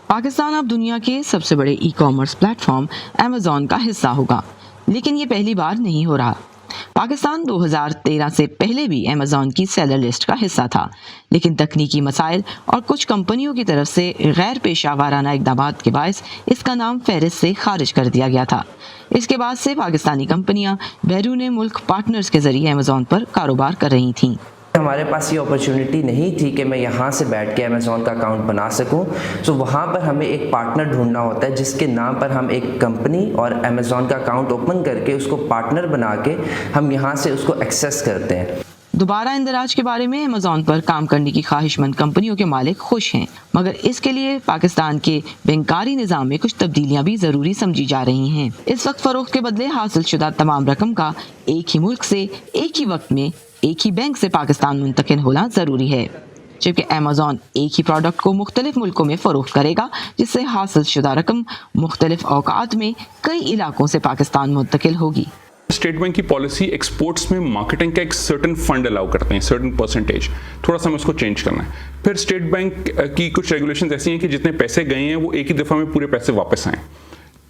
پاکستان اب دنیا کے سب سے بڑے e commerce plate form Amazon کا حصہ ہوگا، لیکن یہ پہلی بار نہیں ہو رہا۔ پاکستان 2013 سے پہلے بھی امیزون کی سیلر لسٹ کا حصہ تھا، لیکن تکنیکی مسائل اور کچھ کمپنیوں کی طرف سے غیر پیشہ ورانہ اقدامات کے باعث اس کا نام فہرست سے خارج کر دیا گیا تھا۔ اس کے بعد سے پاکستانی کمپنیاں بیرون ملک پارٹنرز کے ذریعے امیزون پر کاروبار کر رہی تھیں۔ ہمارے پاس یہ اپرچونٹی نہیں تھی کہ میں یہاں سے بیٹھ کے امیزون کا اکاؤنٹ بنا سکوں، سو وہاں پر ہمیں ایک پارٹنر ڈھونڈنا ہوتا ہے جس کے نام پر ہم ایک کمپنی اور امیزون کا اکاؤنٹ اوپن کر کے اس کو پارٹنر بنا کے ہم یہاں سے اس کو ایکسیس کرتے ہیں۔ دوبارہ اندراج کے بارے میں امیزون پر کام کرنے کی خواہش مند کمپنیوں کے مالک خوش ہیں، مگر اس کے لیے پاکستان کے بینکاری نظام میں کچھ تبدیلیاں بھی ضروری سمجھی جا رہی ہیں۔ اس وقت فروخت کے بدلے حاصل شدہ تمام رقم کا ایک ہی ملک سے ایک ہی وقت میں ایک ہی بینک سے پاکستان منتقل ہونا ضروری ہے، جبکہ امیزون ایک ہی پروڈکٹ کو مختلف ملکوں میں فروخت کرے گا، جس سے حاصل شدہ رقم مختلف اوقات میں کئی علاقوں سے پاکستان منتقل ہوگی۔ اسٹیٹ بینک کی پالیسی ایکسپورٹس میں مارکیٹنگ کا ایک سرٹن فنڈ الاؤ کرتے ہیں، سرٹن پرسنٹیج، تھوڑا سا ہمیں اس کو چینج کرنا ہے۔ پھر اسٹیٹ بینک کی کچھ ریگولیشنز ایسی ہیں کہ جتنے پیسے گئے ہیں وہ ایک ہی دفعہ میں پورے پیسے واپس آئیں۔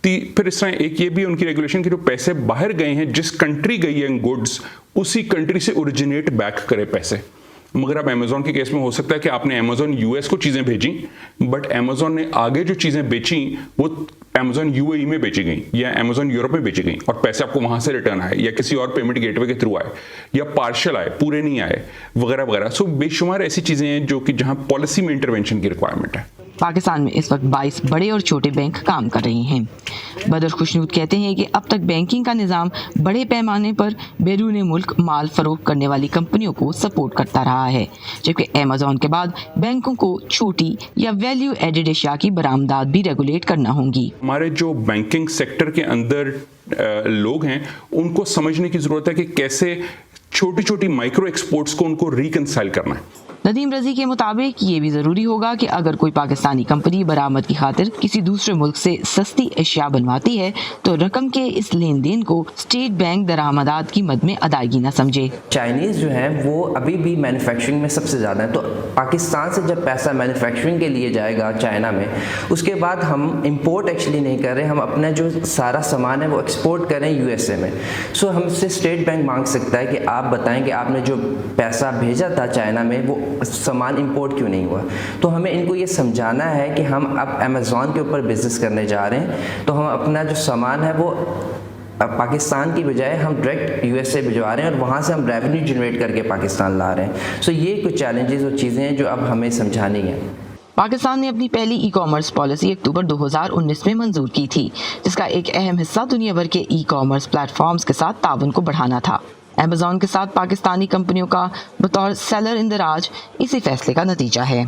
پھر اس طرح ایک یہ بھی ان کی ریگولیشن کہ جو پیسے باہر گئے ہیں، جس کنٹری گئی ہیں گڈز، اسی کنٹری سے اوریجنیٹ بیک کرے پیسے۔ مگر اب امیزون کے کیس میں ہو سکتا ہے کہ آپ نے امیزون یو ایس کو چیزیں بھیجیں، بٹ امیزون نے آگے جو چیزیں بیچیں وہ امیزون یو اے ای میں بیچی گئیں یا امیزون یورپ میں بیچی گئیں، اور پیسے آپ کو وہاں سے ریٹرن آئے یا کسی اور پیمنٹ گیٹ وے کے تھرو آئے یا پارشل آئے، پورے نہیں آئے، وغیرہ وغیرہ۔ سو بے شمار ایسی چیزیں ہیں جو کہ جہاں پالیسی میں انٹرونشن کی ریکوائرمنٹ ہے۔ پاکستان میں اس وقت 22 بڑے اور چھوٹے بینک کام کر رہے ہیں۔ بدر خوشنود کہتے ہیں کہ اب تک بینکنگ کا نظام بڑے پیمانے پر بیرون ملک مال فروخت کرنے والی کمپنیوں کو سپورٹ کرتا رہا ہے، جبکہ امیزون کے بعد بینکوں کو چھوٹی یا ویلیو ایڈڈ اشیاء کی برآمدات بھی ریگولیٹ کرنا ہوں گی۔ ہمارے جو بینکنگ سیکٹر کے اندر لوگ ہیں ان کو سمجھنے کی ضرورت ہے کہ کیسے چھوٹی چھوٹی مائکرو ایکسپورٹس کو ان کو ریکنسائل کرنا ہے۔ ندیم رضی کے مطابق یہ بھی ضروری ہوگا کہ اگر کوئی پاکستانی کمپنی برآمد کی خاطر کسی دوسرے ملک سے سستی اشیاء بنواتی ہے تو رقم کے اس لین دین کو اسٹیٹ بینک درآمدات کی مد میں ادائیگی نہ سمجھے۔ چائنیز جو ہیں وہ ابھی بھی مینوفیکچرنگ میں سب سے زیادہ ہیں، تو پاکستان سے جب پیسہ مینوفیکچرنگ کے لیے جائے گا چائنا میں، اس کے بعد ہم امپورٹ ایکچولی نہیں کر رہے، ہم اپنا جو سارا سامان ہے وہ ایکسپورٹ کریں یو ایس اے میں۔ سو ہم سے اسٹیٹ بینک مانگ سکتا ہے کہ آپ بتائیں کہ آپ نے جو پیسہ بھیجا تھا چائنا میں وہ سامان امپورٹ کیوں نہیں ہوا۔ تو ہمیں ان کو یہ سمجھانا ہے کہ ہم اب امیزون کے اوپر بزنس کرنے جا رہے ہیں، تو ہم اپنا جو سامان ہے وہ پاکستان کی بجائے ہم ڈائریکٹ یو ایس اے بھجوا رہے ہیں اور وہاں سے ہم ریونیو جنریٹ کر کے پاکستان لا رہے ہیں۔ سو یہ کچھ چیلنجز اور چیزیں ہیں جو اب ہمیں سمجھانی ہیں۔ پاکستان نے اپنی پہلی ای کامرس پالیسی اکتوبر 2019 میں منظور کی تھی، جس کا ایک اہم حصہ دنیا بھر کے ای کامرس پلیٹ فارمز کے ساتھ تعاون کو بڑھانا تھا۔ امیزون کے ساتھ پاکستانی کمپنیوں کا بطور سیلر اندراج اسی فیصلے کا نتیجہ ہے۔